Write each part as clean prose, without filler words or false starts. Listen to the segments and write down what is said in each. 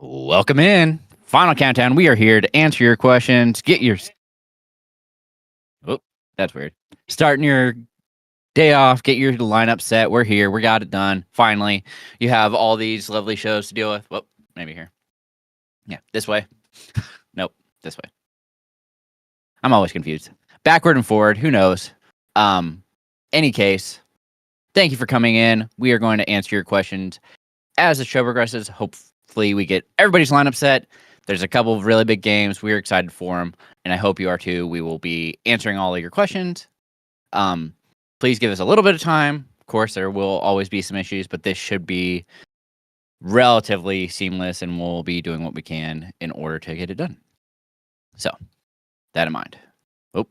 Welcome in. Final countdown. We are here to answer your questions. Get your. Oh, that's weird. Starting your day off. Get your lineup set. We're here. We got it done. Finally, you have all these lovely shows to deal with. Well, maybe here. Yeah, this way. Nope, this way. I'm always confused. Backward and forward. Who knows? Any case, thank you for coming in. We are going to answer your questions as the show progresses. Hopefully, we get everybody's lineup set. There's a couple of really big games. We're excited for them, and I hope you are too. We will be answering all of your questions. Please give us a little bit of time. Of course, there will always be some issues, but this should be relatively seamless, and we'll be doing what we can in order to get it done. So, that in mind. Oh,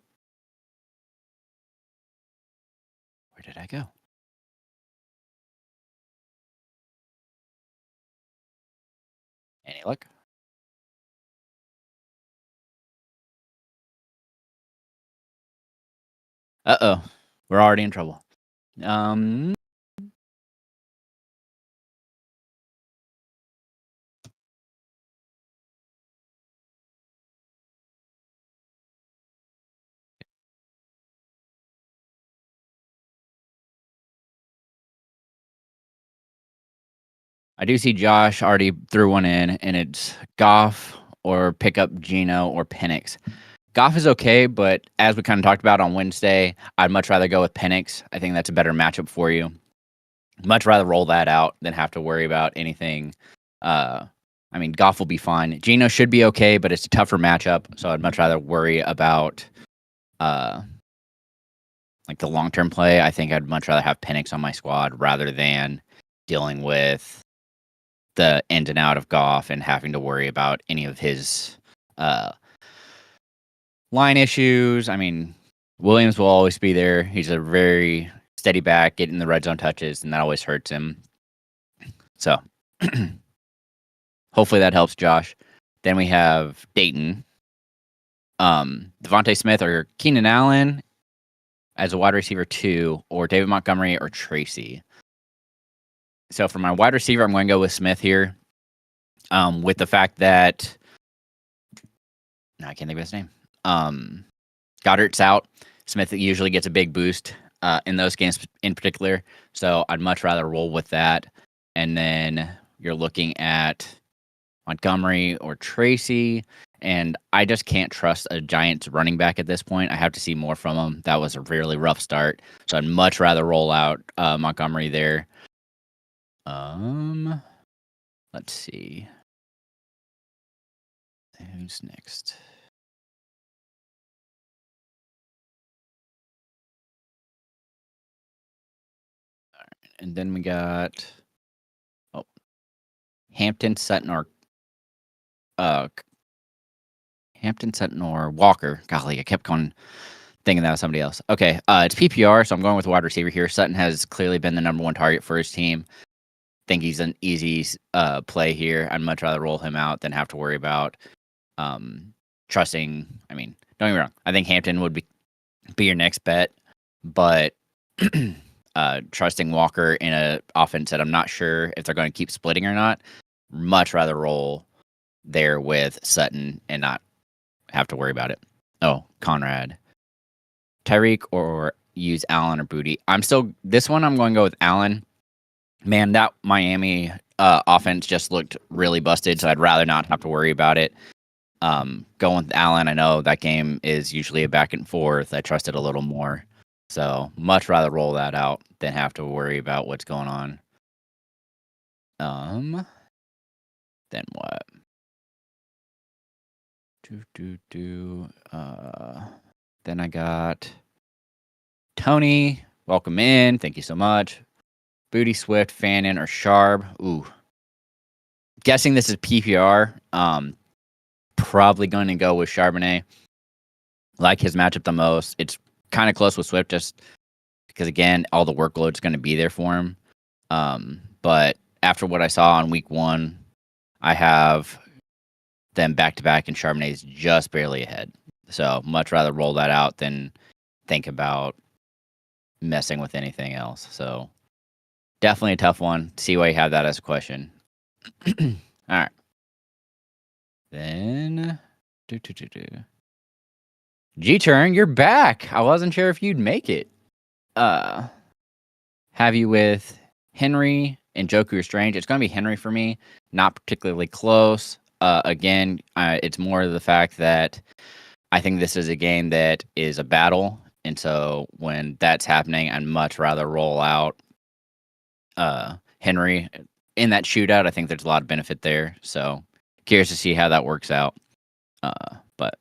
where did I go? Any luck? Uh-oh. We're already in trouble. I do see Josh already threw one in, and it's Goff or pick up Geno or Penix. Goff is okay, but as we kind of talked about on Wednesday, I'd much rather go with Penix. I think that's a better matchup for you. Much rather roll that out than have to worry about anything. Goff will be fine. Geno should be okay, but it's a tougher matchup, so I'd much rather worry about like the long-term play. I think I'd much rather have Penix on my squad rather than dealing with the in and out of Goff and having to worry about any of his line issues. I mean, Williams will always be there. He's a very steady back, getting the red zone touches, and that always hurts him. So hopefully that helps Josh. Then we have Dayton, Devontae Smith or Keenan Allen as a wide receiver 2, or David Montgomery or Tracy. So for my wide receiver, I'm going to go with Smith here, with the fact that I can't think of his name. Goddard's out. Smith usually gets a big boost in those games in particular, so I'd much rather roll with that. And then you're looking at Montgomery or Tracy, and I just can't trust a Giants running back at this point. I have to see more from him. That was a really rough start, so I'd much rather roll out Montgomery there. Let's see. Who's next? All right, and then we got Hampton, Sutton, or Walker. Golly, I kept thinking that was somebody else. Okay, it's PPR, so I'm going with wide receiver here. Sutton has clearly been the number one target for his team. Think he's an easy play here. I'd much rather roll him out than have to worry about trusting. I mean, don't get me wrong. I think Hampton would be your next bet, but trusting Walker in an offense that I'm not sure if they're going to keep splitting or not, much rather roll there with Sutton and not have to worry about it. Oh, Conrad. Tyreek or use Allen or Booty. This one I'm going to go with Allen. Man, that Miami offense just looked really busted, so I'd rather not have to worry about it. Going with Allen, I know that game is usually a back and forth. I trust it a little more. So much rather roll that out than have to worry about what's going on. Then what? Then I got Tony. Welcome in. Thank you so much. Booty, Swift, Fannin, or Sharp. Ooh. Guessing this is PPR. Probably going to go with Charbonnet. Like his matchup the most. It's kind of close with Swift just because, again, all the workload's going to be there for him. But after what I saw on week 1, I have them back-to-back, and Charbonnet's just barely ahead. So much rather roll that out than think about messing with anything else. So definitely a tough one. See why you have that as a question. All right. Then, G-Turn, you're back. I wasn't sure if you'd make it. Have you with Henry and Joku or Strange? It's going to be Henry for me. Not particularly close. Again, it's more the fact that I think this is a game that is a battle. And so when that's happening, I'd much rather roll out Henry in that shootout. I think there's a lot of benefit there. So curious to see how that works out. But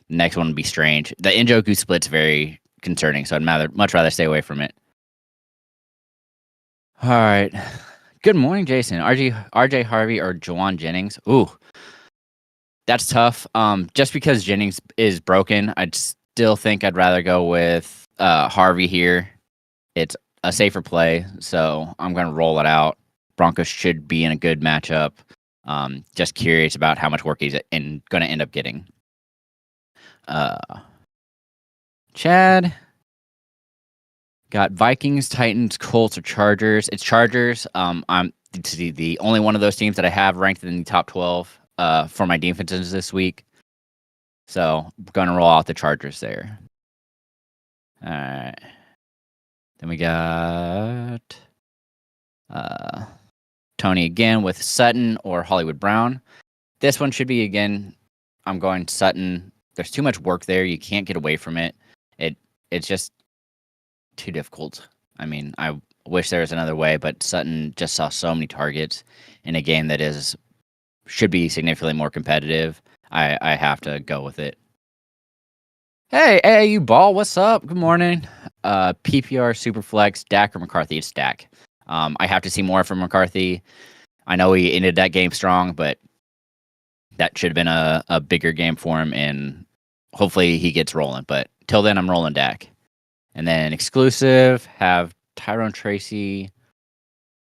next one would be Strange. The Injoku split's very concerning, so I'd much rather stay away from it. All right. Good morning, Jason. RJ Harvey or Juwan Jennings? Ooh, that's tough. Just because Jennings is broken, I'd still think I'd rather go with Harvey here. It's a safer play, so I'm going to roll it out. Broncos should be in a good matchup. Just curious about how much work he's going to end up getting. Chad got Vikings, Titans, Colts, or Chargers. It's Chargers. I'm the only one of those teams that I have ranked in the top 12 for my defenses this week. So I'm going to roll out the Chargers there. All right. Then we got Tony again with Sutton or Hollywood Brown. This one should be, again, I'm going Sutton. There's too much work there. You can't get away from it. It's just too difficult. I mean, I wish there was another way, but Sutton just saw so many targets in a game that should be significantly more competitive. I have to go with it. Hey, you ball, what's up? Good morning. PPR, Superflex, Dak or McCarthy? It's Dak. I have to see more from McCarthy. I know he ended that game strong, but that should have been a bigger game for him, and hopefully he gets rolling. But till then, I'm rolling Dak. And then exclusive, have Tyrone Tracy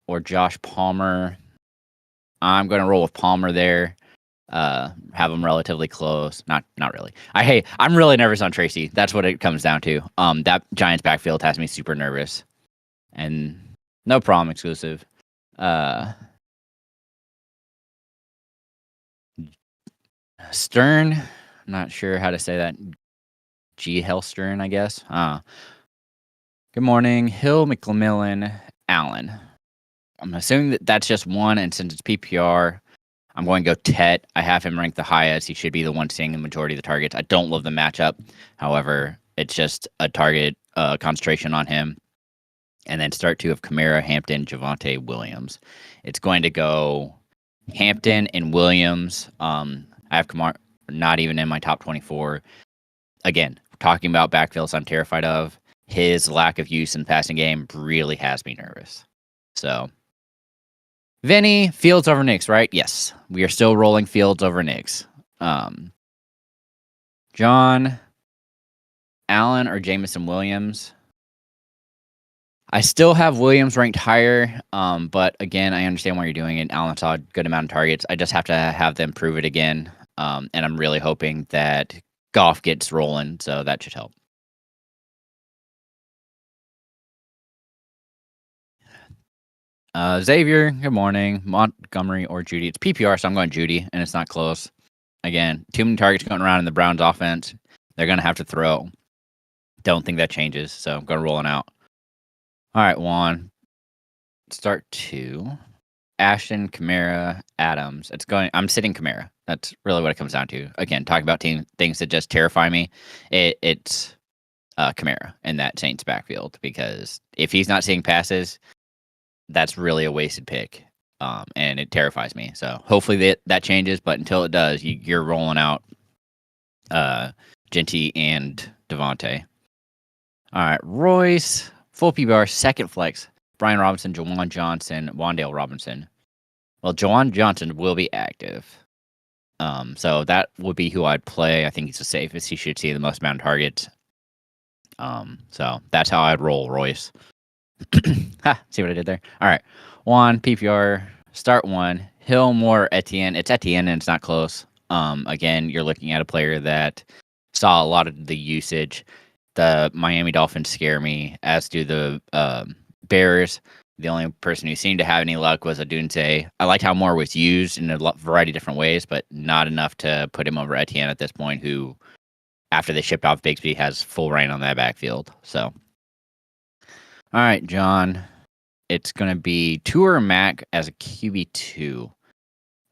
or Josh Palmer. I'm going to roll with Palmer there. Have them relatively close. Not really. I'm really nervous on Tracy. That's what it comes down to. That Giants backfield has me super nervous. And no problem, exclusive. Stern, I'm not sure how to say that. G. Hell Stern, I guess. Good morning, Hill, McMillan, Allen. I'm assuming that that's just one, and since it's PPR, I'm going to go Tet. I have him ranked the highest. He should be the one seeing the majority of the targets. I don't love the matchup. However, it's just a target concentration on him. And then start two of Kamara, Hampton, Javonte, Williams. It's going to go Hampton and Williams. I have Kamara not even in my top 24. Again, talking about backfields I'm terrified of. His lack of use in the passing game really has me nervous. So, Vinny, Fields over Knicks, right? Yes. We are still rolling Fields over Knicks. John, Allen, or Jamison Williams? I still have Williams ranked higher, but again, I understand why you're doing it. Allen saw a good amount of targets. I just have to have them prove it again, and I'm really hoping that Goff gets rolling, so that should help. Xavier, good morning. Montgomery or Judy? It's PPR, so I'm going Judy, and it's not close. Again, too many targets going around in the Browns offense. They're going to have to throw. Don't think that changes, so I'm going to roll it out. All right, Juan. Start two. Ashton, Kamara, Adams. I'm sitting Kamara. That's really what it comes down to. Again, talking about things that just terrify me. It's Kamara in that Saints backfield, because if he's not seeing passes, that's really a wasted pick, and it terrifies me. So hopefully that changes, but until it does, you're rolling out Genty and Devontae. All right, Royce, full PBR, second flex, Brian Robinson, Jawan Johnson, Wan'Dale Robinson. Well, Jawan Johnson will be active. So that would be who I'd play. I think he's the safest. He should see the most amount of targets. So that's how I'd roll Royce. See what I did there? All right. Juan, PPR, start one. Hill, Moore, Etienne. It's Etienne, and it's not close. Again, you're looking at a player that saw a lot of the usage. The Miami Dolphins scare me, as do the Bears. The only person who seemed to have any luck was Adunze. I liked how Moore was used in a variety of different ways, but not enough to put him over Etienne at this point, who, after they shipped off Bigsby, has full reign on that backfield. So, all right, John, it's going to be Tua or Mac as a QB2.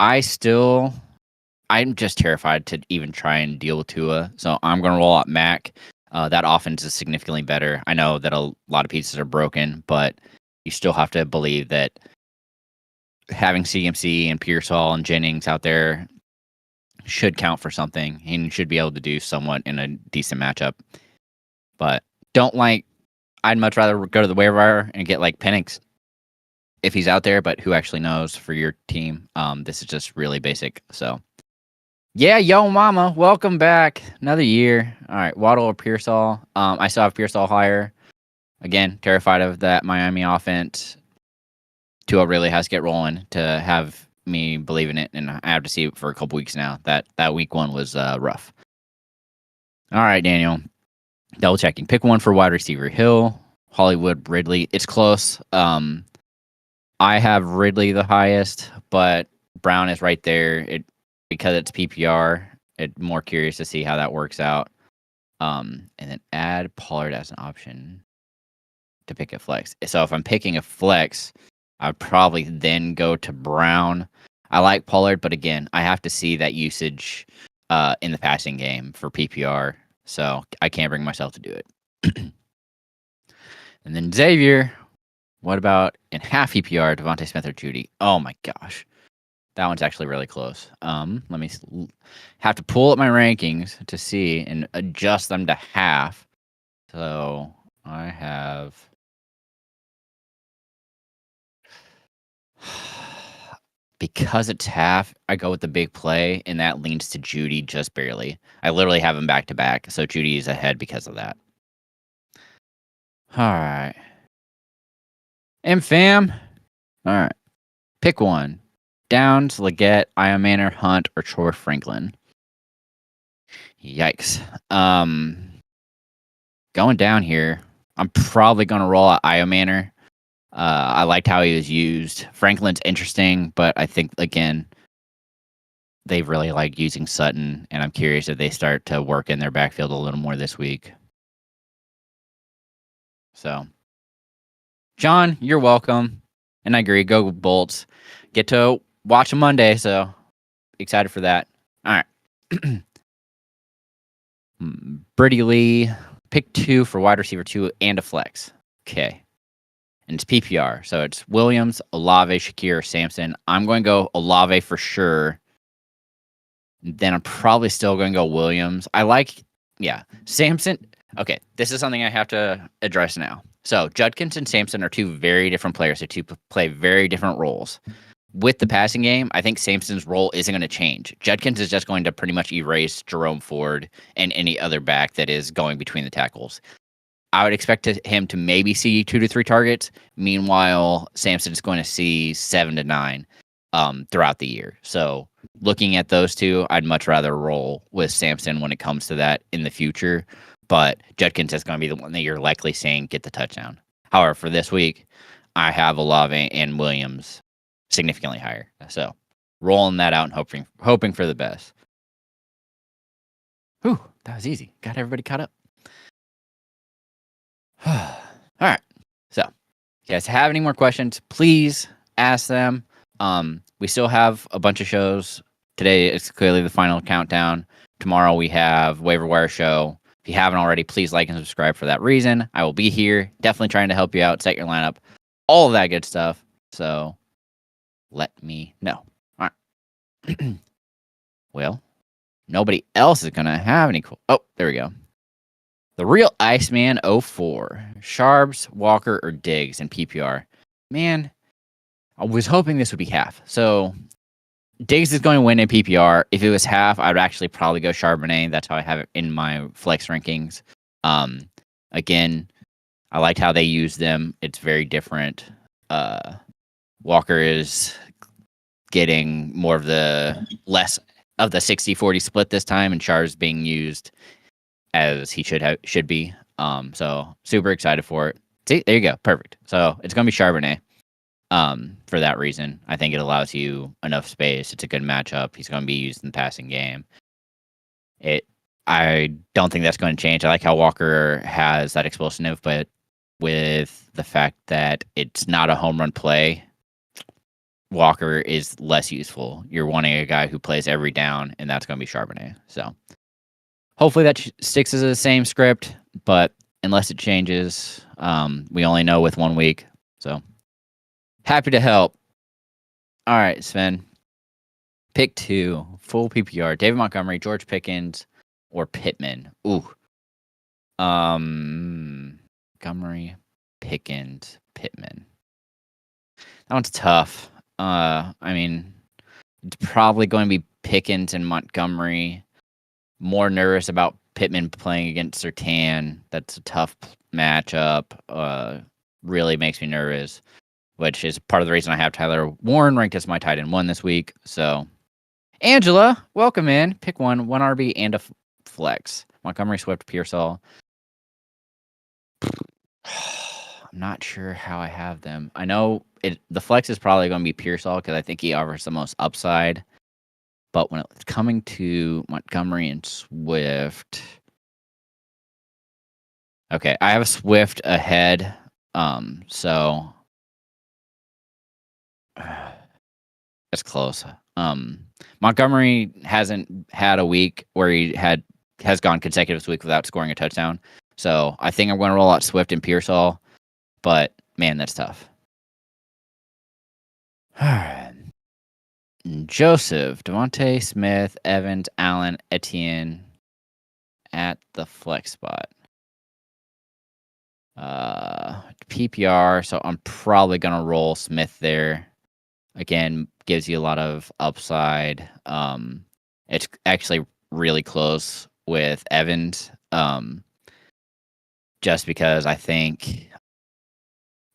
I'm just terrified to even try and deal with Tua, so I'm going to roll out Mac. That offense is significantly better. I know that a lot of pieces are broken, but you still have to believe that having CMC and Pearsall and Jennings out there should count for something. He should be able to do somewhat in a decent matchup. But I'd much rather go to the waiver wire and get like Penix if he's out there, but who actually knows for your team? This is just really basic. So, yeah, yo, mama, welcome back. Another year. All right, Waddle or Pearsall. I still have Pearsall higher. Again, terrified of that Miami offense. Tua really has to get rolling to have me believe in it, and I have to see it for a couple weeks now. That week one was rough. All right, Daniel. Double checking. Pick one for wide receiver. Hill, Hollywood, Ridley. It's close. I have Ridley the highest, but Brown is right there. Because it's PPR. More curious to see how that works out. And then add Pollard as an option to pick a flex. So if I'm picking a flex, I'd probably then go to Brown. I like Pollard, but again, I have to see that usage in the passing game for PPR, so I can't bring myself to do it. And then Xavier, what about in half PPR, Devontae Smith or Judy? Oh my gosh. That one's actually really close. Let me have to pull up my rankings to see and adjust them to half. So I have... Because it's half, I go with the big play, and that leans to Judy just barely. I literally have him back to back, so Judy is ahead because of that. All right. And fam. All right. Pick one. Downs, Leggett, Iomanor, Hunt, or Troy Franklin. Yikes. Going down here, I'm probably going to roll out Iomanor. I liked how he was used. Franklin's interesting, but I think, again, they really like using Sutton, and I'm curious if they start to work in their backfield a little more this week. So, John, you're welcome. And I agree. Go Bolts. Get to watch a Monday, so excited for that. All right. Brady Lee, pick 2 for wide receiver 2 and a flex. Okay. And it's PPR. So it's Williams, Olave, Shakir, Sampson. I'm going to go Olave for sure. Then I'm probably still going to go Williams. Sampson. Okay, this is something I have to address now. So Judkins and Sampson are 2 very different players. They play very different roles. With the passing game, I think Sampson's role isn't going to change. Judkins is just going to pretty much erase Jerome Ford and any other back that is going between the tackles. I would expect him to maybe see 2 to 3 targets. Meanwhile, Sampson is going to see 7 to 9 throughout the year. So looking at those 2, I'd much rather roll with Sampson when it comes to that in the future. But Judkins is going to be the one that you're likely seeing get the touchdown. However, for this week, I have Olave and Williams significantly higher. So rolling that out and hoping for the best. Whew, that was easy. Got everybody caught up. All right. So, if you guys have any more questions, please ask them. We still have a bunch of shows. Today is clearly the final countdown. Tomorrow we have Waiver Wire Show. If you haven't already, please like and subscribe for that reason. I will be here, definitely trying to help you out, set your lineup, all of that good stuff. So, let me know. All right. Well, nobody else is going to have any cool... Oh, there we go. The Real Iceman 04. Sharps, Walker, or Diggs in PPR. Man, I was hoping this would be half. So, Diggs is going to win in PPR. If it was half, I'd actually probably go Charbonnet. That's how I have it in my flex rankings. Again, I liked how they use them. It's very different. Walker is getting more of the less of the 60-40 split this time, and Char's being used as he should be. So super excited for it. See, there you go. Perfect. So it's going to be Charbonnet. For that reason, I think it allows you enough space. It's a good matchup. He's going to be used in the passing game. I don't think that's going to change. I like how Walker has that explosive, but with the fact that it's not a home run play, Walker is less useful. You're wanting a guy who plays every down, and that's going to be Charbonnet. So hopefully that sticks as the same script, but unless it changes, we only know with 1 week. So happy to help. All right, Sven. Pick 2, full PPR. David Montgomery, George Pickens, or Pittman. Ooh. Montgomery, Pickens, Pittman. That one's tough. I mean, it's probably going to be Pickens and Montgomery. More nervous about Pittman playing against Surtain. That's a tough matchup. Really makes me nervous, which is part of the reason I have Tyler Warren ranked as my tight end 1 this week. So, Angela, welcome in. Pick 1 RB and a flex. Montgomery, Swift, Pearsall. I'm not sure how I have them. I know the flex is probably going to be Pearsall because I think he offers the most upside. But when it's coming to Montgomery and Swift, okay, I have Swift ahead. So that's close. Montgomery hasn't had a week where he has gone consecutive week without scoring a touchdown. So I think I'm going to roll out Swift and Pearsall. But, man, that's tough. All right. Joseph, Devontae Smith, Evans, Allen, Etienne at the flex spot. PPR, so I'm probably going to roll Smith there. Again, gives you a lot of upside. It's actually really close with Evans. Just because I think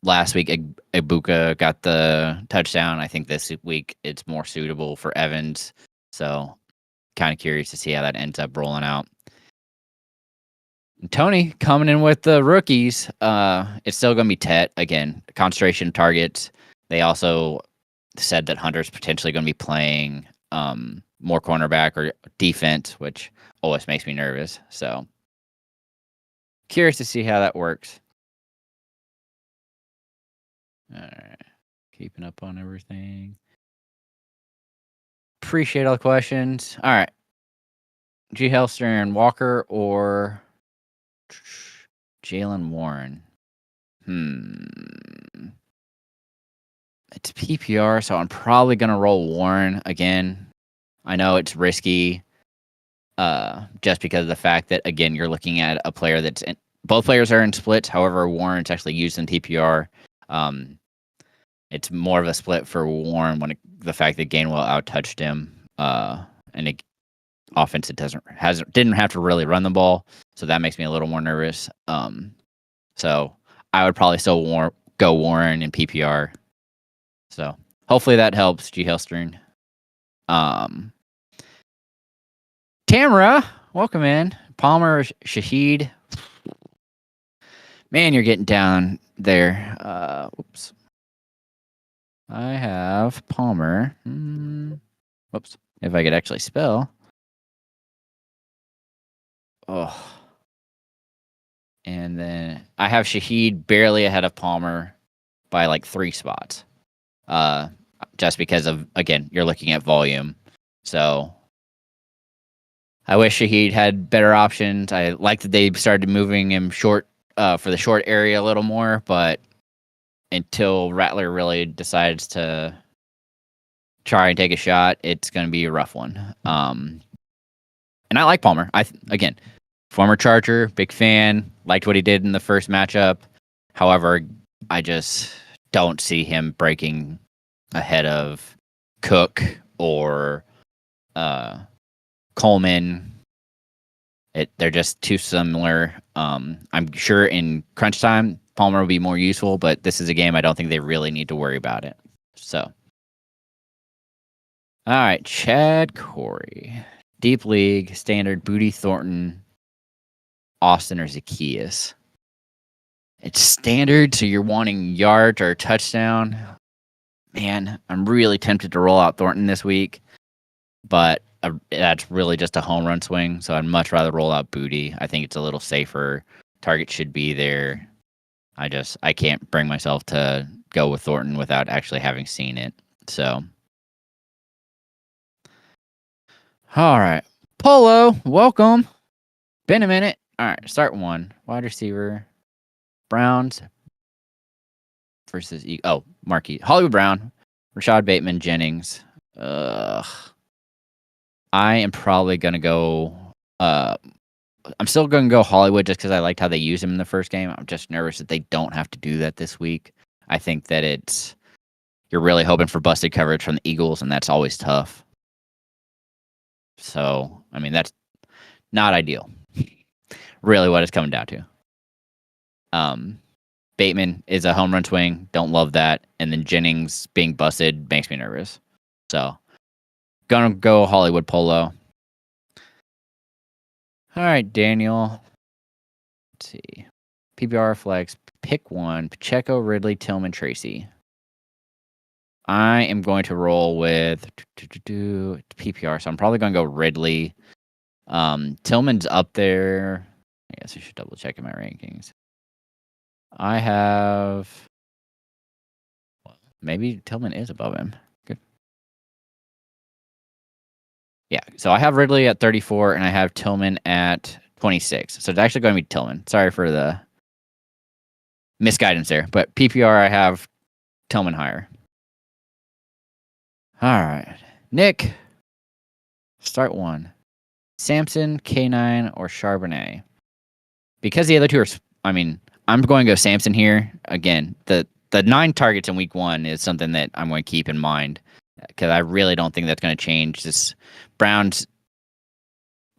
last week Ibuka got the touchdown. I think this week it's more suitable for Evans. So kind of curious to see how that ends up rolling out. Tony coming in with the rookies. It's still going to be Tet. Again, concentration targets. They also said that Hunter's potentially going to be playing more cornerback or defense, which always makes me nervous. So curious to see how that works. All right. Keeping up on everything. Appreciate all the questions. All right. G. Hellstern, Walker, or Jalen Warren? It's PPR, so I'm probably going to roll Warren again. I know it's risky just because of the fact that, again, you're looking at a player that's both players are in splits. However, Warren's actually used in PPR. It's more of a split for Warren when the fact that Gainwell out-touched him, and offense didn't have to really run the ball, so that makes me a little more nervous. So I would probably still go Warren in PPR. So hopefully that helps, G. Hellstern. Tamara, welcome in. Palmer, Shaheed. Man, you're getting down there. Oops. I have Palmer. Whoops. If I could actually spell. Oh. And then I have Shaheed barely ahead of Palmer by like 3 spots. Just because of, again, you're looking at volume. So I wish Shaheed had better options. I like that they started moving him short for the short area a little more, but until Rattler really decides to try and take a shot, it's going to be a rough one. And I like Palmer. Again, former Charger, big fan, liked what he did in the first matchup. However, I just don't see him breaking ahead of Cook or Coleman. They're just too similar. I'm sure in crunch time, Palmer will be more useful, but this is a game I don't think they really need to worry about it. So, all right, Chad Corey. Deep League, Standard, Booty Thornton, Austin, or Zacchaeus. It's Standard, so you're wanting yards or a touchdown. Man, I'm really tempted to roll out Thornton this week, but that's really just a home run swing. So I'd much rather roll out Booty. I think it's a little safer. Target should be there. I can't bring myself to go with Thornton without actually having seen it. So, all right, Polo, welcome. Been a minute. All right, start one. Wide receiver, Browns versus Marquis Hollywood Brown, Rashad Bateman, Jennings. I am probably gonna go. I'm still gonna go Hollywood just because I liked how they used him in the first game. I'm just nervous that they don't have to do that this week. I think that you're really hoping for busted coverage from the Eagles, and that's always tough. So, I mean, that's not ideal. Really, what it's coming down to. Bateman is a home run swing. Don't love that. And then Jennings being busted makes me nervous. So, gonna go Hollywood Polo. All right, Daniel. Let's see. PPR flex. Pick one. Pacheco, Ridley, Tillman, Tracy. I am going to roll with PPR, so I'm probably going to go Ridley. Tillman's up there. I guess I should double check in my rankings. I have... Well, maybe Tillman is above him. Good. Yeah, so I have Ridley at 34, and I have Tillman at 26. So it's actually going to be Tillman. Sorry for the misguidance there. But PPR, I have Tillman higher. All right. Nick, start one. Samson, K9, or Charbonnet. Because the other two are... I mean, I'm going to go Samson here. Again, the 9 targets in week 1 is something that I'm going to keep in mind because I really don't think that's going to change. This Browns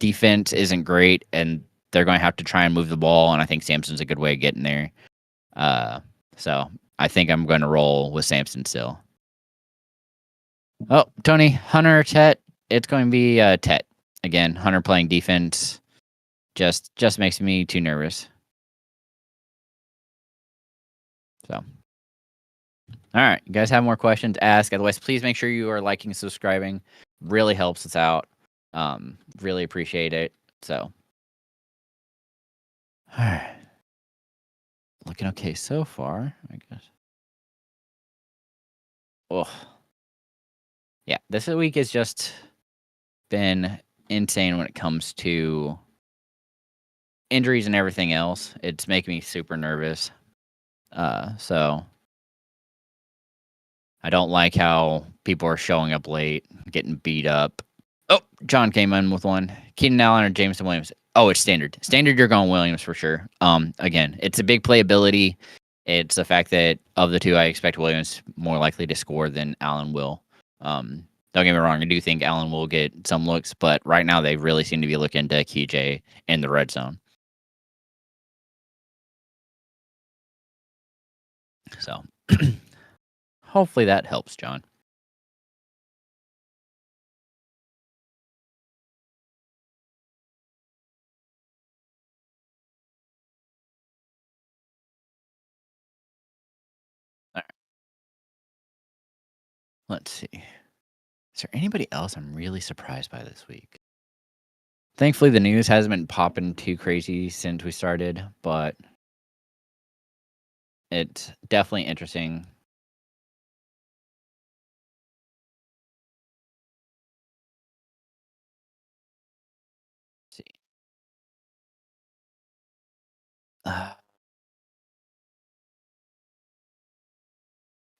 defense isn't great, and they're going to have to try and move the ball, and I think Samson's a good way of getting there. So I think I'm going to roll with Samson still. Oh, Tony, Hunter, Tet. It's going to be Tet. Again, Hunter playing defense just makes me too nervous. So, all right, you guys have more questions, ask. Otherwise, please make sure you are liking and subscribing. Really helps us out. Really appreciate it. So, all right. Looking okay so far, I guess. Oh, yeah, this week has just been insane when it comes to injuries and everything else. It's making me super nervous. So I don't like how people are showing up late, getting beat up. Oh, John came in with one. Keenan Allen or Jameson Williams. Oh, it's standard. Standard, you're going Williams for sure. Again, it's a big playability. It's the fact that of the two, I expect Williams more likely to score than Allen will. Don't get me wrong. I do think Allen will get some looks, but right now they really seem to be looking to QJ in the red zone. So hopefully that helps, John. All right. Let's see. Is there anybody else I'm really surprised by this week? Thankfully, the news hasn't been popping too crazy since we started, but it's definitely interesting. Let's see.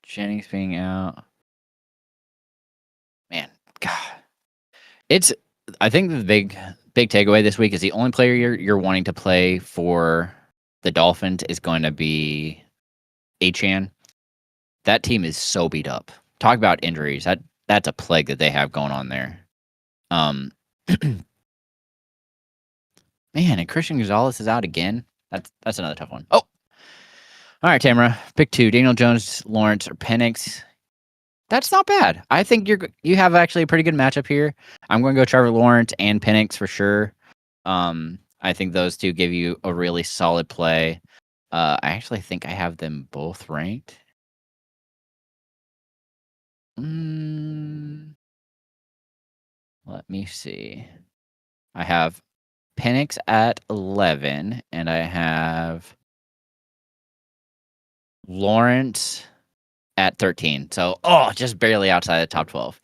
Jennings being out. Man, God. I think the big takeaway this week is the only player you're wanting to play for the Dolphins is going to be Achane. That team is so beat up. Talk about injuries. That's a plague that they have going on there. Man, and Christian Gonzalez is out again. That's another tough one. Oh, all right, Tamara. Pick 2: Daniel Jones, Lawrence, or Penix. That's not bad. I think you have actually a pretty good matchup here. I'm going to go Trevor Lawrence and Penix for sure. I think those two give you a really solid play. I actually think I have them both ranked. Let me see. I have Penix at 11, and I have Lawrence at 13. So, just barely outside the top 12.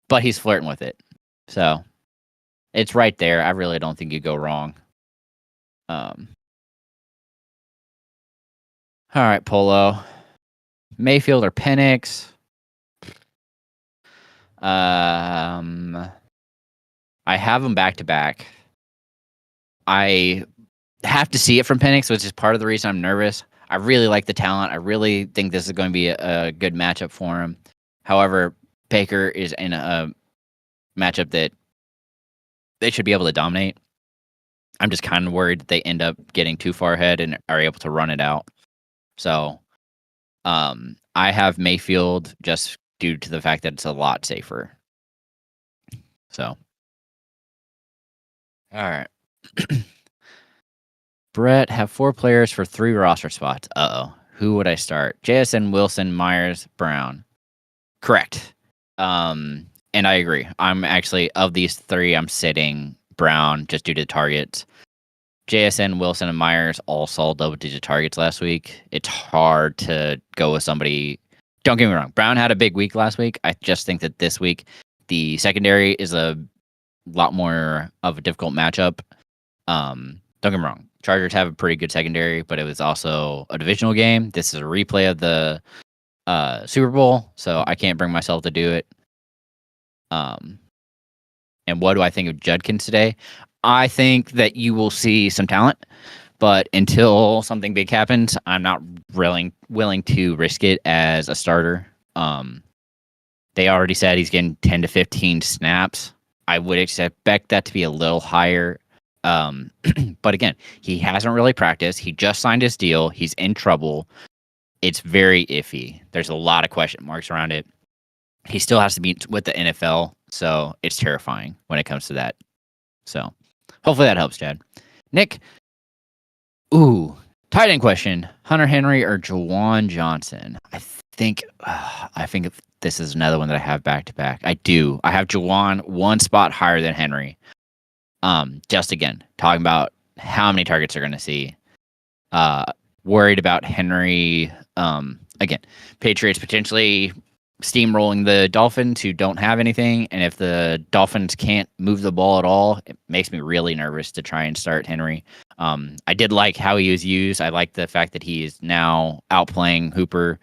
But he's flirting with it. So, it's right there. I really don't think you go wrong. All right, Polo. Mayfield or Penix? I have them back to back. I have to see it from Penix, which is part of the reason I'm nervous. I really like the talent. I really think this is going to be a good matchup for him. However, Baker is in a matchup that they should be able to dominate. I'm just kind of worried that they end up getting too far ahead and are able to run it out. So, I have Mayfield just due to the fact that it's a lot safer. So, all right. Brett, have 4 players for 3 roster spots. Who would I start? JSN, Wilson, Myers, Brown. Correct. And I agree. I'm actually, of these 3, I'm sitting Brown just due to targets. JSN, Wilson, and Myers all saw double-digit targets last week. It's hard to go with somebody. Don't get me wrong. Brown had a big week last week. I just think that this week, the secondary is a lot more of a difficult matchup. Don't get me wrong. Chargers have a pretty good secondary, but it was also a divisional game. This is a replay of the Super Bowl, so I can't bring myself to do it. And what do I think of Judkins today? I think that you will see some talent, but until something big happens, I'm not really willing to risk it as a starter. They already said he's getting 10 to 15 snaps. I would expect that to be a little higher. But again, he hasn't really practiced. He just signed his deal. He's in trouble. It's very iffy. There's a lot of question marks around it. He still has to be with the NFL, so it's terrifying when it comes to that. So hopefully that helps, Chad. Nick, tight end question: Hunter Henry or Juwan Johnson? I think this is another one that I have back to back. I do. I have Juwan one spot higher than Henry. Just again, talking about how many targets they're going to see. Worried about Henry. Again, Patriots potentially steamrolling the Dolphins, who don't have anything, and if the Dolphins can't move the ball at all, it makes me really nervous to try and start Henry. I did like how he was used. I like the fact that he is now outplaying Hooper.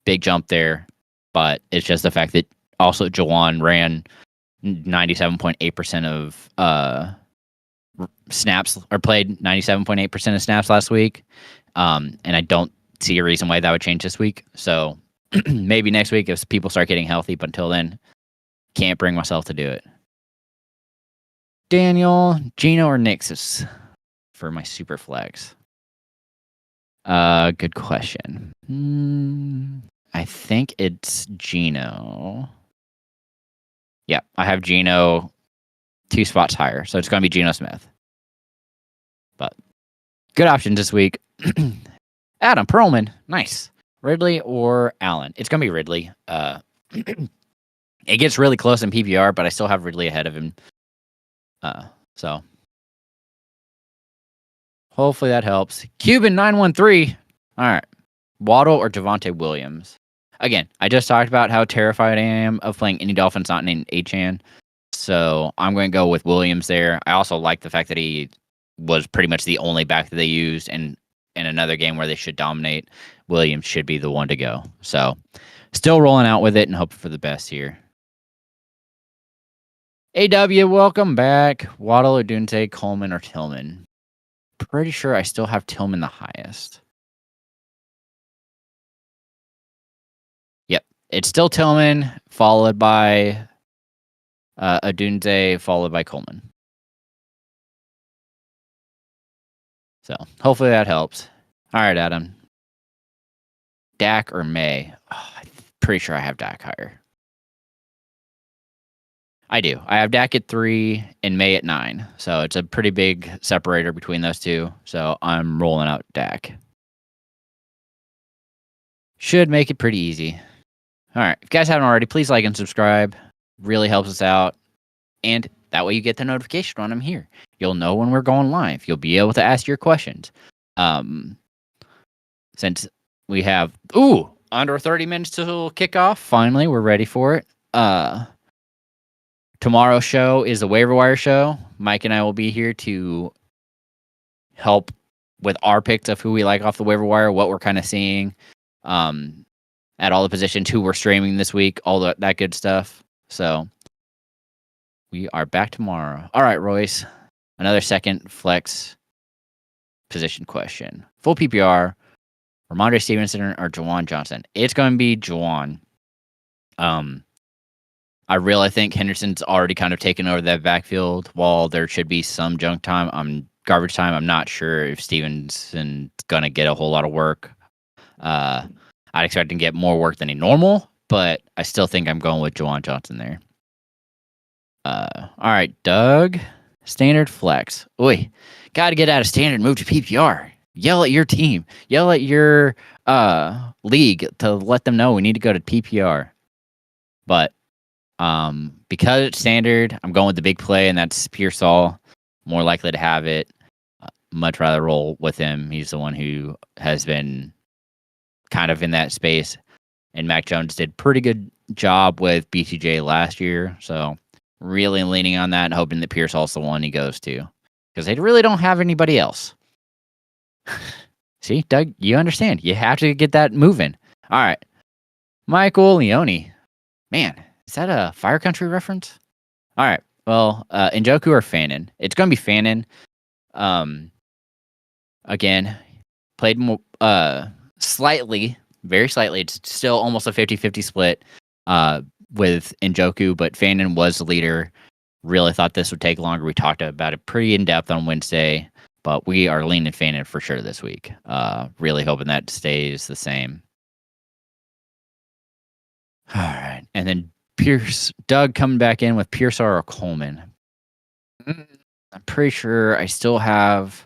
Big jump there, but it's just the fact that also Juwan ran 97.8% of snaps, or played 97.8% of snaps last week. And I don't see a reason why that would change this week. So maybe next week if people start getting healthy, but until then, can't bring myself to do it. Daniel, Gino, or Nixus for my super flex? Good question. I think it's Gino. Yeah, I have Gino 2 spots higher, so it's going to be Geno Smith. But good options this week. Adam Perlman, nice. Ridley or Allen? It's going to be Ridley. It gets really close in PPR, but I still have Ridley ahead of him. So hopefully that helps. Cuban 913. All right. Waddle or Javonte Williams? Again, I just talked about how terrified I am of playing any Dolphins not named Achane. So I'm going to go with Williams there. I also like the fact that he was pretty much the only back that they used, and in another game where they should dominate, Williams should be the one to go. So still rolling out with it and hoping for the best here. AW, welcome back. Waddle or Dunte, Coleman or Tillman? Pretty sure I still have Tillman the highest. Yep. It's still Tillman, followed by Adunze, followed by Coleman. So hopefully that helps. All right, Adam. Dak or May? I'm pretty sure I have Dak higher. I do. I have Dak at 3 and May at 9. So it's a pretty big separator between those two. So I'm rolling out Dak. Should make it pretty easy. All right. If you guys haven't already, please like and subscribe. Really helps us out. And that way you get the notification when I'm here. You'll know when we're going live. You'll be able to ask your questions. Since we have under 30 minutes till kickoff, finally we're ready for it. Tomorrow's show is the waiver wire show. Mike and I will be here to help with our picks of who we like off the waiver wire, what we're kind of seeing at all the positions, who we're streaming this week, all that good stuff. So we are back tomorrow. All right, Royce. Another second flex position question. Full PPR, Ramondre Stevenson or Juwan Johnson? It's going to be Juwan. I really think Henderson's already kind of taken over that backfield. While there should be some garbage time, I'm not sure if Stevenson's going to get a whole lot of work. I'd expect him to get more work than he normal, but I still think I'm going with Juwan Johnson there. All right, Doug. Standard flex. Oi, got to get out of standard, move to PPR. Yell at your team. Yell at your league to let them know we need to go to PPR. But because it's standard, I'm going with the big play, and that's Pearsall. More likely to have it. Much rather roll with him. He's the one who has been kind of in that space. And Mac Jones did pretty good job with BTJ last year. So really leaning on that and hoping that Pearsall's the one he goes to. Because they really don't have anybody else. See, Doug, you understand. You have to get that moving. All right. Michael Leone. Man, is that a Fire Country reference? All right. Well, Njoku or Fannin? It's going to be Fannin. Again, played more, slightly, very slightly. It's still almost a 50-50 split with Njoku, but Fannin was the leader. Really thought this would take longer. We talked about it pretty in-depth on Wednesday, but we are leaning Fannin for sure this week. Really hoping that stays the same. All right. And then Doug coming back in with Pearsall or Coleman. I'm pretty sure I still have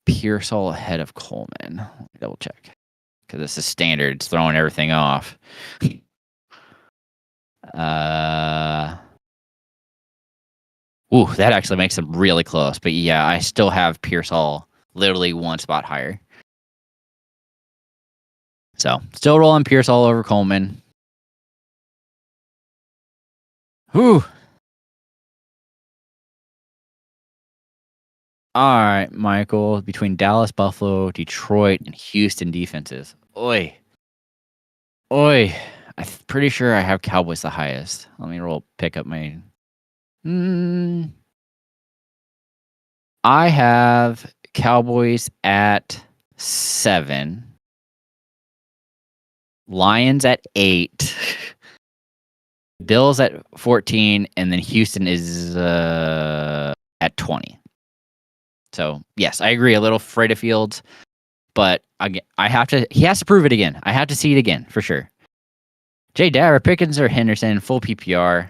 Pearsall ahead of Coleman. Let me double check. Because this is standard. It's throwing everything off. That actually makes them really close. But yeah, I still have Pearsall literally one spot higher. So, still rolling Pearsall over Coleman. Whew. All right, Michael. Between Dallas, Buffalo, Detroit, and Houston defenses. Oi. I'm pretty sure I have Cowboys the highest. Let me pick up my... I have Cowboys at 7. Lions at 8. Bills at 14. And then Houston is at 20. So, yes, I agree. A little afraid of Fields. But again, he has to prove it again. I have to see it again, for sure. Jay Dara, Pickens, or Henderson, full PPR.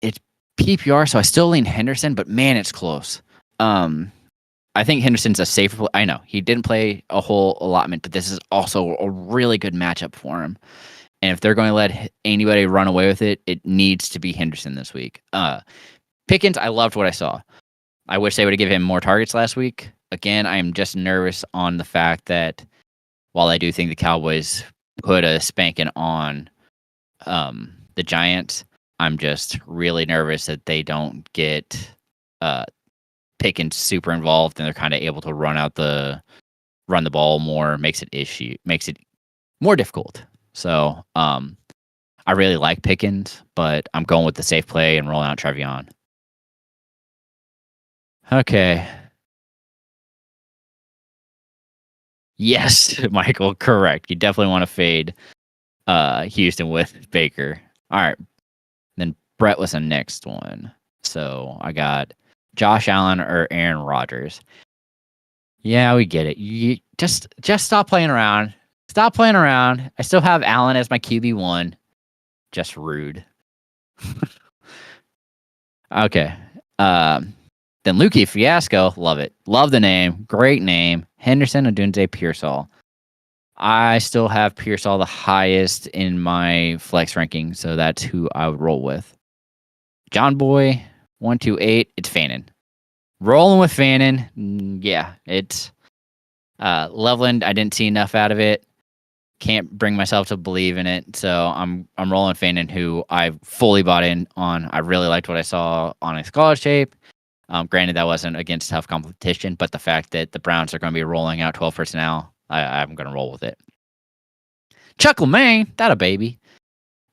It's PPR, so I still lean Henderson, but man, it's close. I think Henderson's a safer. I know he didn't play a whole allotment, but this is also a really good matchup for him. And if they're going to let anybody run away with it, it needs to be Henderson this week. Pickens, I loved what I saw. I wish they would have given him more targets last week. Again, I am just nervous on the fact that while I do think the Cowboys put a spanking on the Giants, I'm just really nervous that they don't get Pickens super involved and they're kind of able to run the ball more, makes it more difficult. So I really like Pickens, but I'm going with the safe play and rolling out Trevion. Okay. Yes, Michael, correct. You definitely want to fade Houston with Baker. All right. Then Brett was the next one. So I got Josh Allen or Aaron Rodgers. Yeah, we get it. You just stop playing around. Stop playing around. I still have Allen as my QB1. Just rude. Okay. Then Lukey Fiasco. Love it. Love the name. Great name. Henderson Odunze Pearsall. I still have Pearsall the highest in my flex ranking, so that's who I would roll with. John Boy, 128. It's Fannin. Rolling with Fannin. Yeah, it's Loveland. I didn't see enough out of it. Can't bring myself to believe in it, so I'm rolling Fannin, who I fully bought in on. I really liked what I saw on his college tape. Granted, that wasn't against tough competition, but the fact that the Browns are going to be rolling out 12 personnel, I'm going to roll with it. Chuckle Maine, that a baby.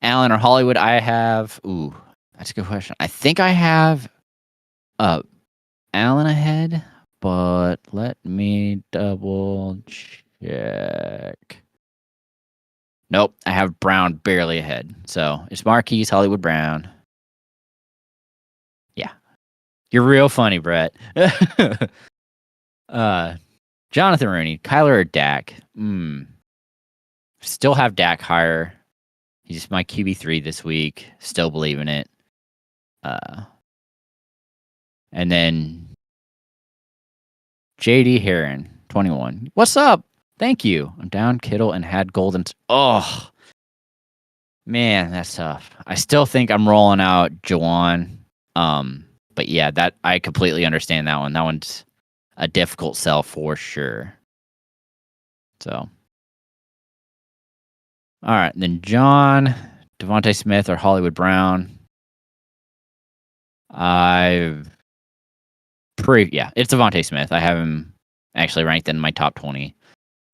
Allen or Hollywood, I have. Ooh, that's a good question. I think I have Allen ahead, but let me double check. Nope, I have Brown barely ahead. So it's Marquise, Hollywood, Brown. Yeah, you're real funny, Brett. Jonathan Rooney, Kyler or Dak? Still have Dak higher. He's my QB3 this week. Still believe in it. And then JD Heron, 21. What's up? Thank you. I'm down Kittle and had Golden. Oh, man, that's tough. I still think I'm rolling out Jawan. But yeah, that I completely understand that one. That one's a difficult sell for sure. So, all right, then John, Devontae Smith, or Hollywood Brown. It's Devontae Smith. I have him actually ranked in my top 20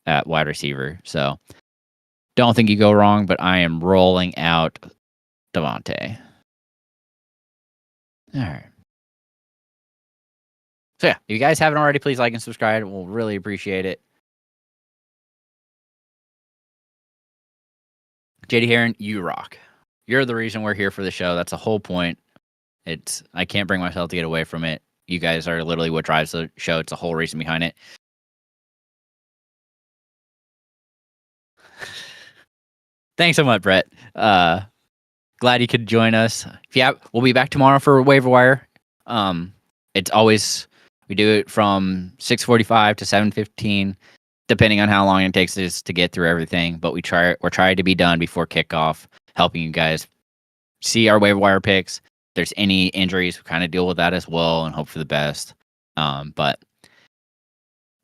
at wide receiver. So don't think you go wrong, but I am rolling out Devontae. All right. So yeah, if you guys haven't already, please like and subscribe. We'll really appreciate it. JD Heron, you rock. You're the reason we're here for the show. That's the whole point. I can't bring myself to get away from it. You guys are literally what drives the show. It's the whole reason behind it. Thanks so much, Brett. Glad you could join us. We'll be back tomorrow for waiver wire. It's always we do it from 6:45 to 7:15, depending on how long it takes us to get through everything. But we're trying to be done before kickoff, helping you guys see our waiver wire picks. If there's any injuries, we kind of deal with that as well and hope for the best. But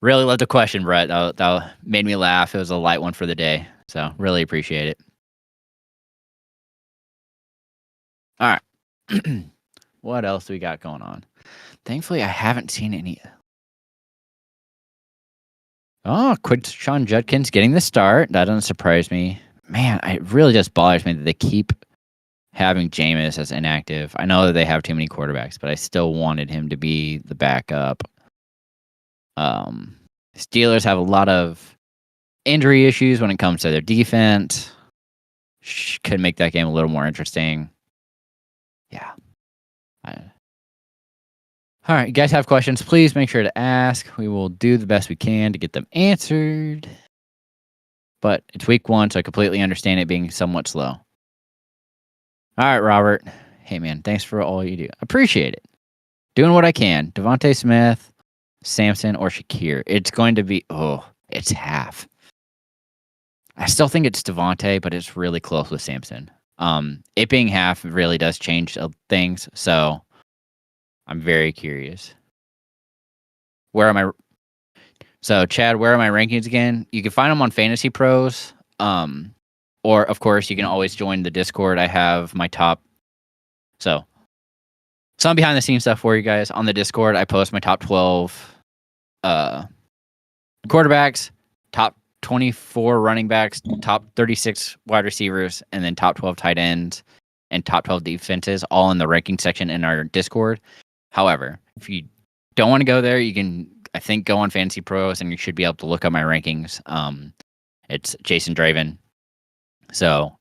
really love the question, Brett. That made me laugh. It was a light one for the day, so really appreciate it. All right. What else do we got going on? Thankfully, I haven't seen any. Oh, Quinshon Judkins getting the start. That doesn't surprise me. Man, it really just bothers me that they keep having Jameis as inactive. I know that they have too many quarterbacks, but I still wanted him to be the backup. Steelers have a lot of injury issues when it comes to their defense. Could make that game a little more interesting. Yeah. All right, you guys have questions, please make sure to ask. We will do the best we can to get them answered. But it's week 1, so I completely understand it being somewhat slow. All right, Robert. Hey, man, thanks for all you do. Appreciate it. Doing what I can. Devontae Smith, Samson, or Shakir. It's going to be, it's half. I still think it's Devontae, but it's really close with Samson. It being half really does change things, so I'm very curious. So, Chad, where are my rankings again? You can find them on Fantasy Pros. Or, of course, you can always join the Discord. I have my top. So, some behind the scenes stuff for you guys. On the Discord, I post my top 12 quarterbacks, top 24 running backs, top 36 wide receivers, and then top 12 tight ends and top 12 defenses, all in the ranking section in our Discord. However, if you don't want to go there, you can, I think, go on Fantasy Pros and you should be able to look up my rankings. It's Jason Draven. So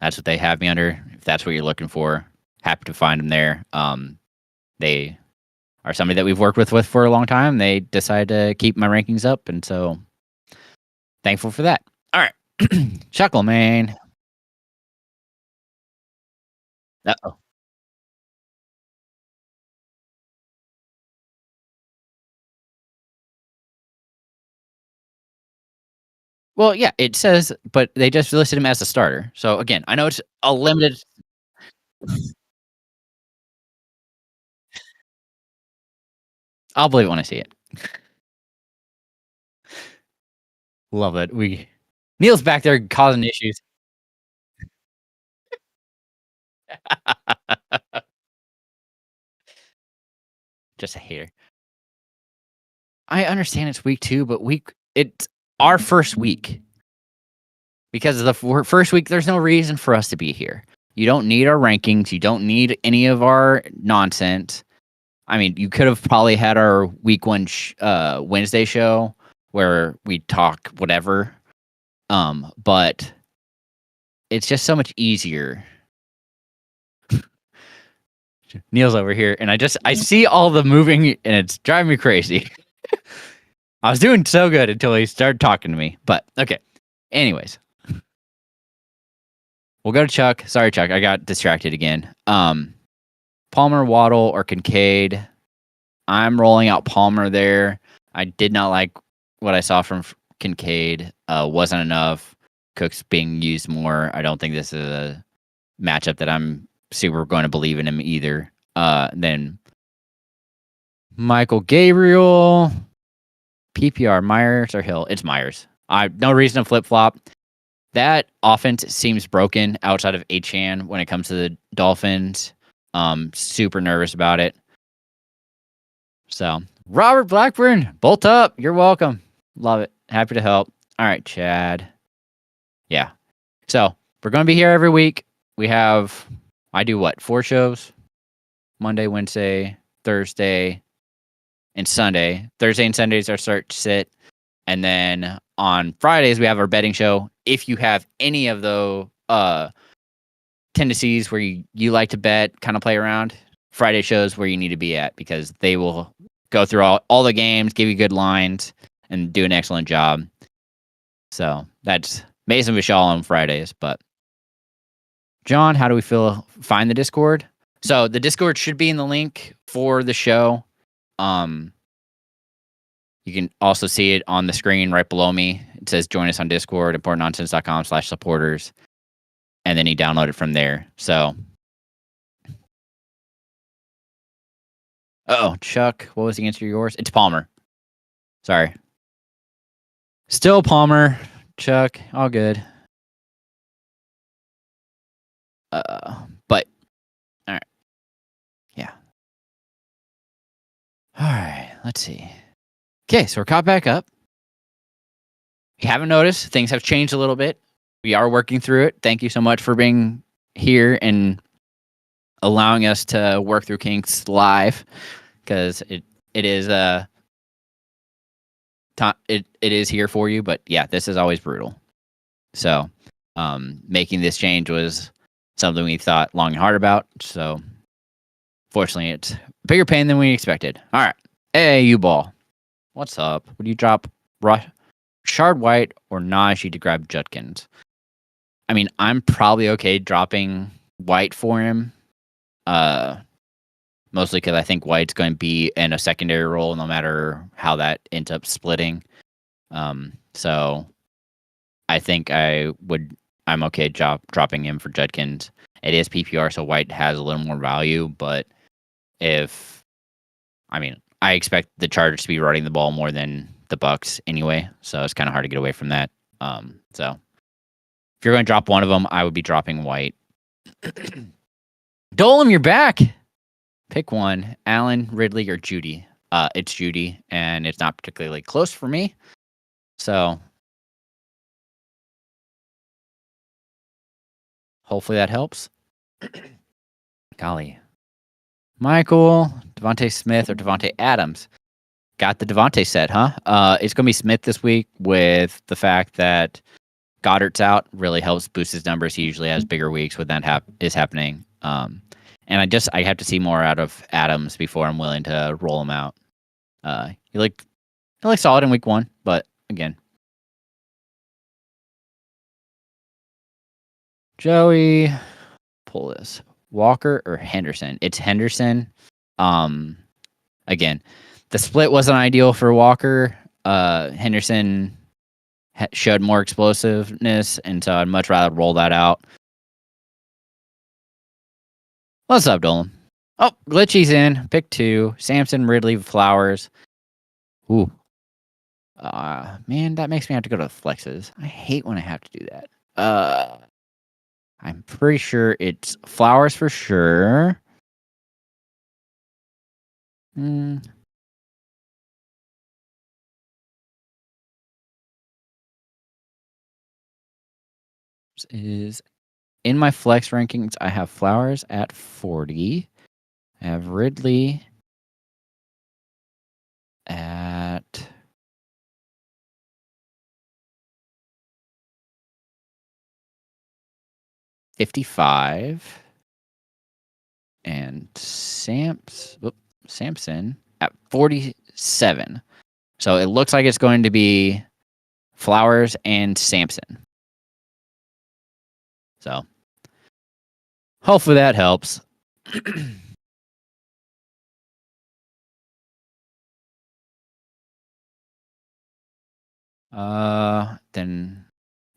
that's what they have me under. If that's what you're looking for, happy to find them there. They are somebody that we've worked with for a long time. They decided to keep my rankings up, and so thankful for that. All right. Chuckle, man. Uh-oh. Well, yeah, it says, but they just listed him as a starter. So again, I know it's a limited. I'll believe it when I see it. Love it. Neil's back there causing issues. Just a hater. I understand it's week 2, but it's our first week. Because of the first week, there's no reason for us to be here. You don't need our rankings. You don't need any of our nonsense. I mean, you could have probably had our week 1 Wednesday show where we talk whatever. But it's just so much easier. Neil's over here, and I see all the moving, and it's driving me crazy. I was doing so good until he started talking to me. But okay. Anyways. We'll go to Chuck. Sorry, Chuck. I got distracted again. Palmer, Waddle, or Kincaid. I'm rolling out Palmer there. I did not like what I saw from Kincaid. Wasn't enough. Cook's being used more. I don't think this is a matchup that I'm super going to believe in him either. Then Michael Gabriel, PPR, Myers or Hill. It's Myers. No reason to flip flop. That offense seems broken outside of Achane when it comes to the Dolphins. Super nervous about it. So, Robert Blackburn, bolt up. You're welcome. Love it. Happy to help. All right, Chad. Yeah. So, we're going to be here every week. I do what? 4 shows? Monday, Wednesday, Thursday, and Sunday. Thursday and Sundays are start to sit. And then on Fridays, we have our betting show. If you have any of those tendencies where you like to bet, kind of play around, Friday shows where you need to be at because they will go through all the games, give you good lines, and do an excellent job. So that's Mason Vishal on Fridays. But John, how do we find the Discord? So the Discord should be in the link for the show. You can also see it on the screen right below me. It says join us on Discord, importantnonsense.com/supporters. And then you download it from there. So, Chuck, what was the answer to yours? It's Palmer. Sorry. Still Palmer, Chuck, all good. But, all right. Yeah. All right, let's see. Okay, so we're caught back up. If you haven't noticed, things have changed a little bit. We are working through it. Thank you so much for being here and allowing us to work through kinks live, because it is it is here for you. But yeah, this is always brutal. So making this change was something we thought long and hard about. So fortunately, it's a bigger pain than we expected. All right, hey, you ball. What's up? Would you drop Shard White or Najee to grab Judkins? I mean, I'm probably okay dropping White for him. Mostly because I think White's going to be in a secondary role no matter how that ends up splitting. So I think I'm okay dropping him for Judkins. It is PPR, so White has a little more value, but I expect the Chargers to be running the ball more than the Bucks anyway, so it's kind of hard to get away from that. So if you're going to drop one of them, I would be dropping White. Dolan, you're back. Pick one, Allen, Ridley, or Judy. It's Judy, and it's not particularly close for me. So hopefully that helps. Golly. Michael, Devontae Smith, or Devontae Adams. Got the Devontae set, huh? It's going to be Smith this week with the fact that Goddard's out. Really helps boost his numbers. He usually has bigger weeks when that is happening. And I have to see more out of Adams before I'm willing to roll him out. He looked solid in week 1, but again. Joey, pull this. Walker or Henderson? It's Henderson. Again, the split wasn't ideal for Walker. Henderson showed more explosiveness, and so I'd much rather roll that out. What's up, Dolan? Oh, Glitchy's in. Pick 2. Samson, Ridley, Flowers. Ooh. Man, that makes me have to go to flexes. I hate when I have to do that. I'm pretty sure it's Flowers for sure. Is in my flex rankings, I have Flowers at 40. I have Ridley at 55. And Samson at 47. So it looks like it's going to be Flowers and Samson. So hopefully that helps. Then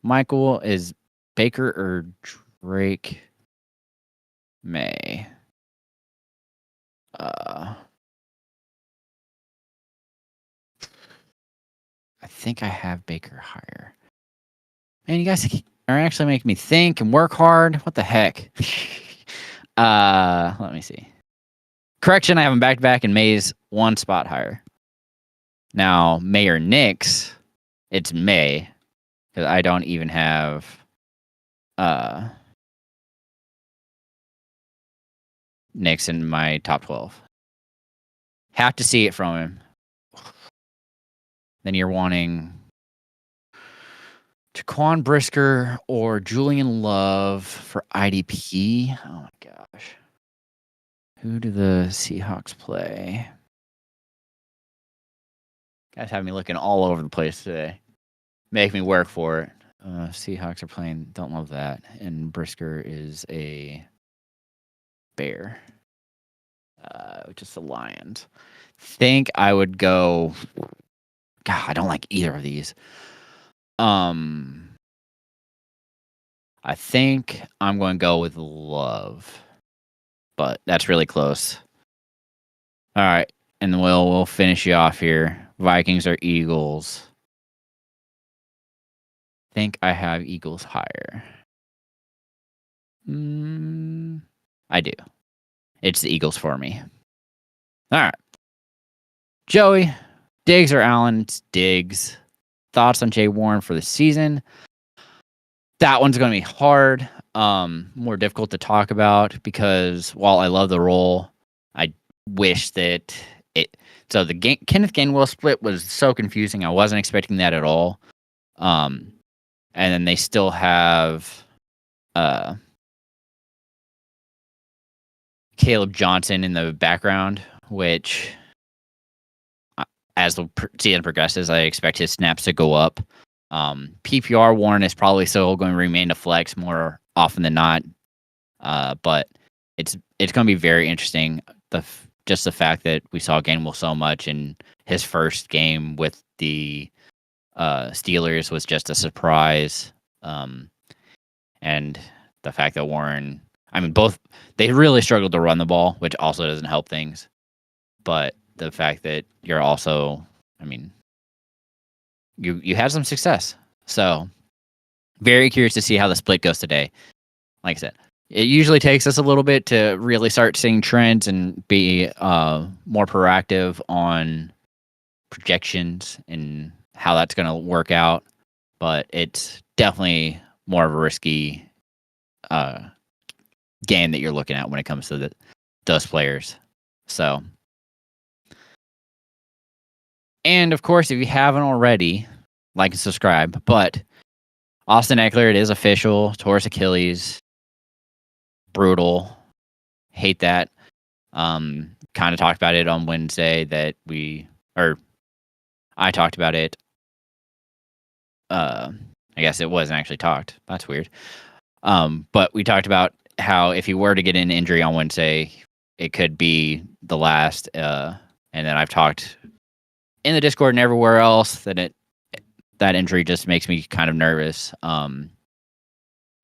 Michael, is Baker or Drake May? I think I have Baker higher. Man, you guys are actually making me think and work hard. What the heck? Let me see. Correction, I have him back-to-back, and May's 1 spot higher. Now, May or Knicks, it's May, because I don't even have Knicks in my top 12. Have to see it from him. Then you're wanting Jaquan Brisker or Julian Love for IDP. Oh my gosh. Who do the Seahawks play? Guys have me looking all over the place today. Make me work for it. Seahawks are playing, don't love that. And Brisker is a Bear. Just the Lions. Think I would go. God, I don't like either of these. I think I'm going to go with Love, but that's really close. All right, and we'll finish you off here. Vikings or Eagles? Think I have Eagles higher. I do. It's the Eagles for me. All right. Joey, Diggs or Allen? It's Diggs. Thoughts on Jay Warren for the season? That one's going to be hard. More difficult to talk about because while I love the role, I wish that it. So the Kenneth Gainwell split was so confusing. I wasn't expecting that at all. And then they still have Caleb Johnson in the background, which as the season progresses, I expect his snaps to go up. PPR Warren is probably still going to remain a flex more often than not, but it's going to be very interesting. Just the fact that we saw Gainwell so much in his first game with the Steelers was just a surprise, and the fact that Warren, I mean, both they really struggled to run the ball, which also doesn't help things, but the fact that you're also, I mean, you had some success. So very curious to see how the split goes today. Like I said, it usually takes us a little bit to really start seeing trends and be more proactive on projections and how that's going to work out. But it's definitely more of a risky game that you're looking at when it comes to those players. So, and of course, if you haven't already, like and subscribe. But Austin Eckler, it is official. Torn Achilles. Brutal. Hate that. Kind of talked about it on Wednesday that I talked about it. I guess it wasn't actually talked. That's weird. But we talked about how if he were to get an injury on Wednesday, it could be the last. And then I've talked in the Discord and everywhere else that that injury just makes me kind of nervous.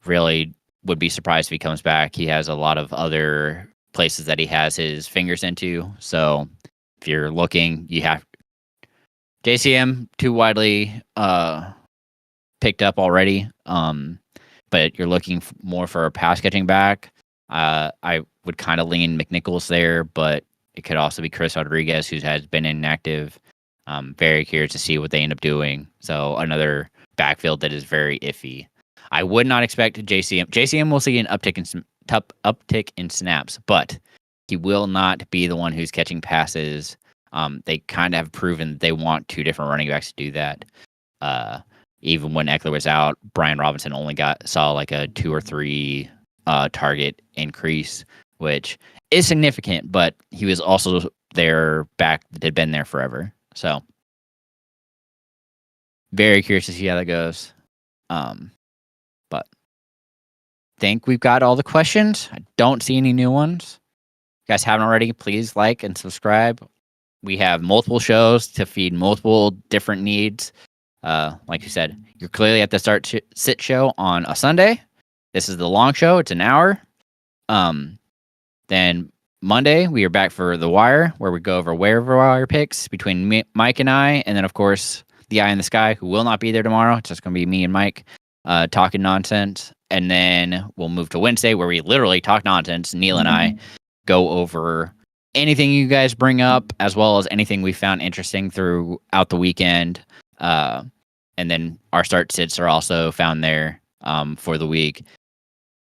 Really would be surprised if he comes back. He has a lot of other places that he has his fingers into. So if you're looking, you have JCM too widely picked up already. But you're looking more for a pass catching back. I would kind of lean McNichols there, but it could also be Chris Rodriguez, who has been inactive. Very curious to see what they end up doing. So another backfield that is very iffy. I would not expect JCM. JCM will see an uptick in snaps, but he will not be the one who's catching passes. They kind of have proven they want two different running backs to do that. Even when Eckler was out, Brian Robinson only saw like a 2 or 3 target increase, which is significant, but he was also their back that had been there forever. So very curious to see how that goes. But think we've got all the questions. I don't see any new ones. If you guys haven't already, please like and subscribe. We have multiple shows to feed multiple different needs. Like you said, you're clearly at the Start Sit show on a Sunday. This is the long show. It's an hour. Then Monday, we are back for The Wire, where we go over waiver wire picks between Mike and I. And then, of course, the Eye in the Sky, who will not be there tomorrow. It's just going to be me and Mike talking nonsense. And then we'll move to Wednesday, where we literally talk nonsense. Neil and I go over anything you guys bring up, as well as anything we found interesting throughout the weekend. And then our start sits are also found there for the week,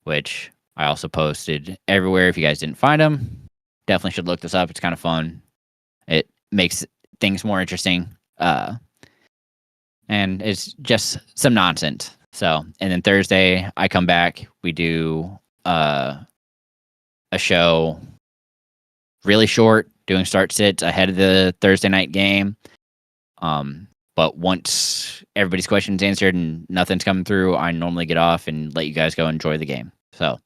which I also posted everywhere. If you guys didn't find them, definitely should look this up. It's kind of fun. It makes things more interesting. And it's just some nonsense. So, and then Thursday, I come back. We do a show really short, doing start sits ahead of the Thursday night game. But once everybody's questions answered and nothing's coming through, I normally get off and let you guys go enjoy the game. So,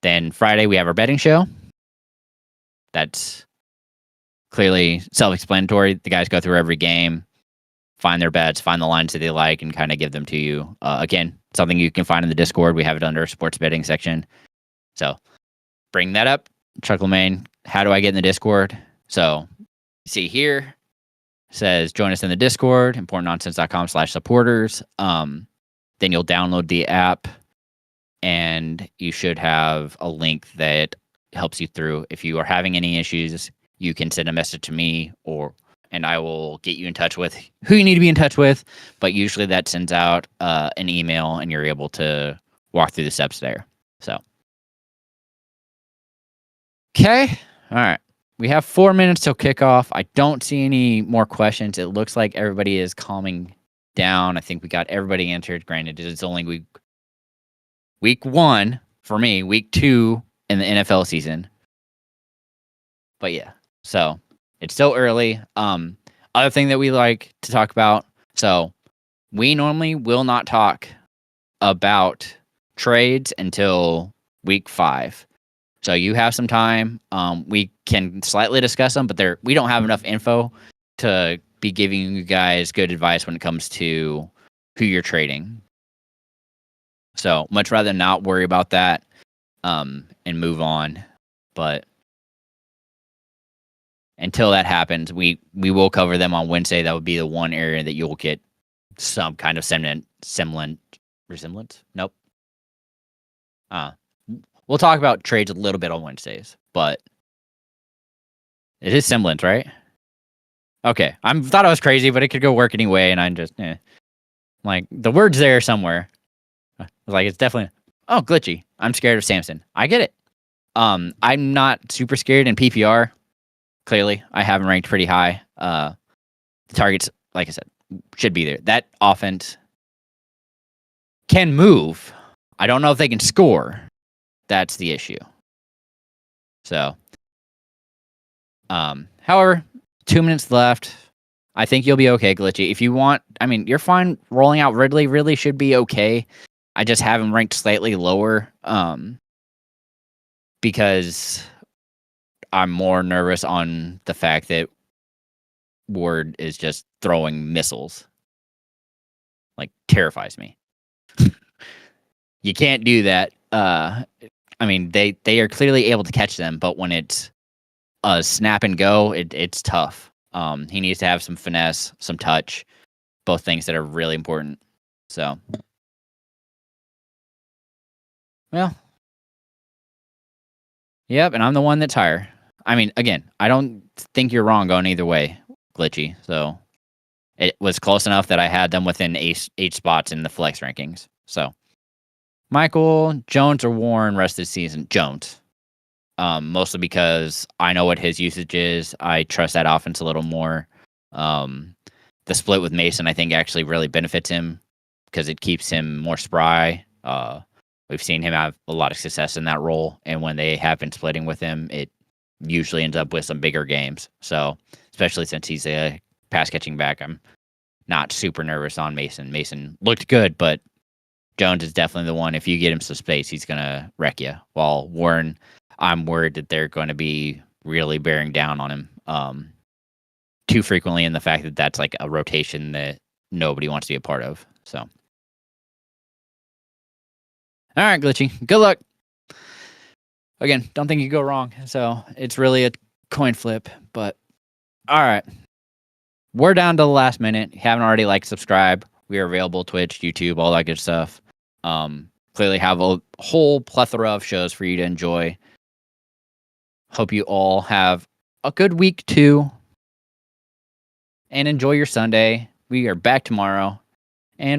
then Friday we have our betting show. That's clearly self-explanatory. The guys go through every game, find their bets, find the lines that they like, and kind of give them to you. Again, something you can find in the Discord. We have it under our sports betting section. So bring that up. Chuck LeMaine, how do I get in the Discord? So see here, says join us in the Discord, importantnonsense.com/supporters. Then you'll download the app, and you should have a link that helps you through. If you are having any issues, you can send a message to me, and I will get you in touch with who you need to be in touch with. But usually that sends out an email, and you're able to walk through the steps there. So, okay, all right. We have 4 minutes till kickoff. I don't see any more questions. It looks like everybody is calming down. I think we got everybody answered. Granted, it's only week 1 for me, week 2 in the NFL season. But yeah, so it's still early. Other thing that we like to talk about. So we normally will not talk about trades until week 5. So you have some time. We can slightly discuss them, but we don't have enough info to be giving you guys good advice when it comes to who you're trading. So much rather not worry about that and move on. But until that happens, we will cover them on Wednesday. That would be the one area that you'll get some kind of resemblance. Nope. We'll talk about trades a little bit on Wednesdays, but it is semblance, right? Okay. I thought I was crazy, but it could go work anyway, and I'm just, like, the word's there somewhere. Like, it's definitely, glitchy. I'm scared of Samson. I get it. I'm not super scared in PPR. Clearly, I have him ranked pretty high. The targets, like I said, should be there. That offense can move. I don't know if they can score. That's the issue. So, however, 2 minutes left. I think you'll be okay, Glitchy. If you want, you're fine rolling out Ridley. Ridley should be okay. I just have him ranked slightly lower because I'm more nervous on the fact that Ward is just throwing missiles. Like, terrifies me. You can't do that. I mean, they are clearly able to catch them, but when it's a snap and go, it's tough. He needs to have some finesse, some touch, both things that are really important. So, well, yep, and I'm the one that's higher. I mean, again, I don't think you're wrong going either way, Glitchy. So it was close enough that I had them within eight spots in the flex rankings. So Michael, Jones, or Warren rest of the season? Jones. Mostly because I know what his usage is. I trust that offense a little more. The split with Mason, I think, actually really benefits him because it keeps him more spry. We've seen him have a lot of success in that role, and when they have been splitting with him, it usually ends up with some bigger games. So, especially since he's a pass catching back, I'm not super nervous on Mason. Mason looked good, but Jones is definitely the one. If you get him some space, he's gonna wreck you. While Warren, I'm worried that they're going to be really bearing down on him too frequently, and the fact that that's like a rotation that nobody wants to be a part of. So, all right, Glitchy, good luck. Again, don't think you go wrong. So it's really a coin flip, but all right. We're down to the last minute. If you haven't already, like, subscribe. We are available Twitch, YouTube, all that good stuff. Clearly have a whole plethora of shows for you to enjoy. Hope you all have a good week too. And enjoy your Sunday. We are back tomorrow.